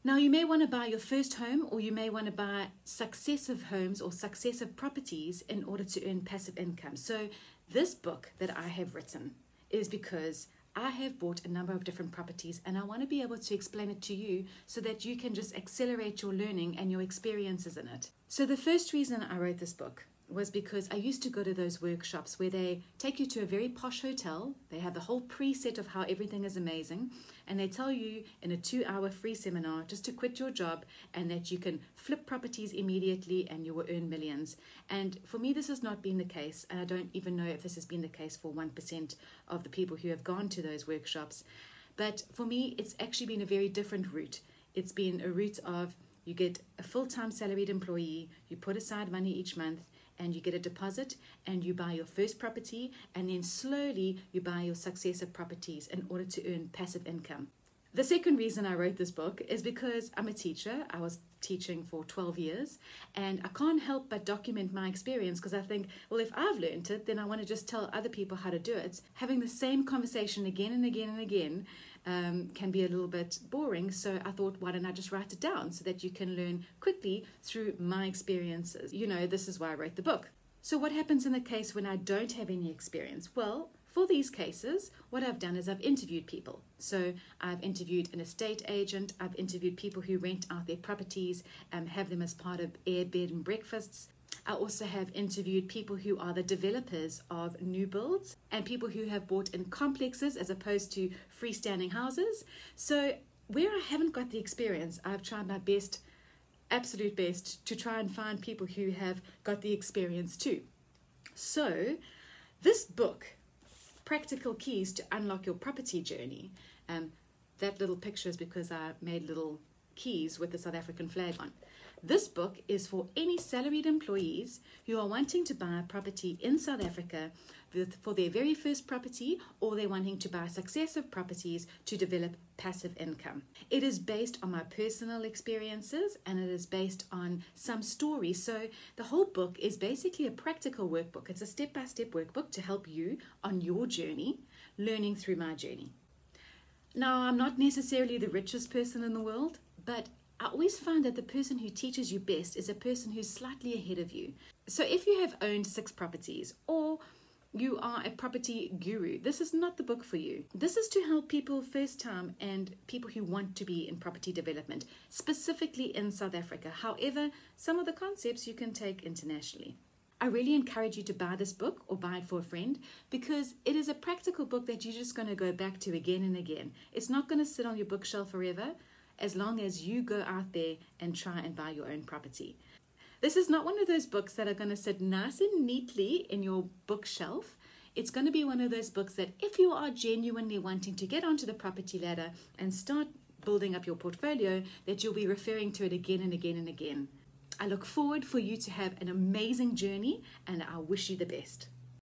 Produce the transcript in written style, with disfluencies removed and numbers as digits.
Now, you may want to buy your first home, or you may want to buy successive homes or successive properties in order to earn passive income. So this book that I have written is because I have bought a number of different properties, and I want to be able to explain it to you so that you can just accelerate your learning and your experiences in it. So the first reason I wrote this book was because I used to go to those workshops where they take you to a very posh hotel. They have the whole preset of how everything is amazing, and they tell you in a 2-hour free seminar just to quit your job and that you can flip properties immediately and you will earn millions. And for me, this has not been the case, and I don't even know if this has been the case for 1% of the people who have gone to those workshops. But for me, it's actually been a very different route. It's been a route of you get a full-time salaried employee, you put aside money each month, and you get a deposit, and you buy your first property, and then slowly you buy your successive properties in order to earn passive income. The second reason I wrote this book is because I'm a teacher. I was teaching for 12 years, and I can't help but document my experience because I think, well, if I've learned it, then I want to just tell other people how to do it. Having the same conversation again and again and again can be a little bit boring, so I thought, why don't I just write it down so that you can learn quickly through my experiences. You know, this is why I wrote the book. So what happens in the case when I don't have any experience? Well, for these cases, what I've done is I've interviewed people. So I've interviewed an estate agent, I've interviewed people who rent out their properties, have them as part of bed and breakfasts. I also have interviewed people who are the developers of new builds and people who have bought in complexes as opposed to freestanding houses. So where I haven't got the experience, I've tried my best, absolute best, to try and find people who have got the experience too. So this book, Practical Keys to Unlock Your Property Journey, that little picture is because I made little keys with the South African flag on. This book is for any salaried employees who are wanting to buy a property in South Africa for their very first property, or they're wanting to buy successive properties to develop passive income. It is based on my personal experiences, and it is based on some stories. So the whole book is basically a practical workbook. It's a step-by-step workbook to help you on your journey, learning through my journey. Now, I'm not necessarily the richest person in the world, but I always find that the person who teaches you best is a person who's slightly ahead of you. So if you have owned 6 properties, or you are a property guru, this is not the book for you. This is to help people first time and people who want to be in property development, specifically in South Africa. However, some of the concepts you can take internationally. I really encourage you to buy this book or buy it for a friend, because it is a practical book that you're just going to go back to again and again. It's not going to sit on your bookshelf forever, as long as you go out there and try and buy your own property. This is not one of those books that are going to sit nice and neatly in your bookshelf. It's going to be one of those books that if you are genuinely wanting to get onto the property ladder and start building up your portfolio, that you'll be referring to it again and again and again. I look forward for you to have an amazing journey, and I wish you the best.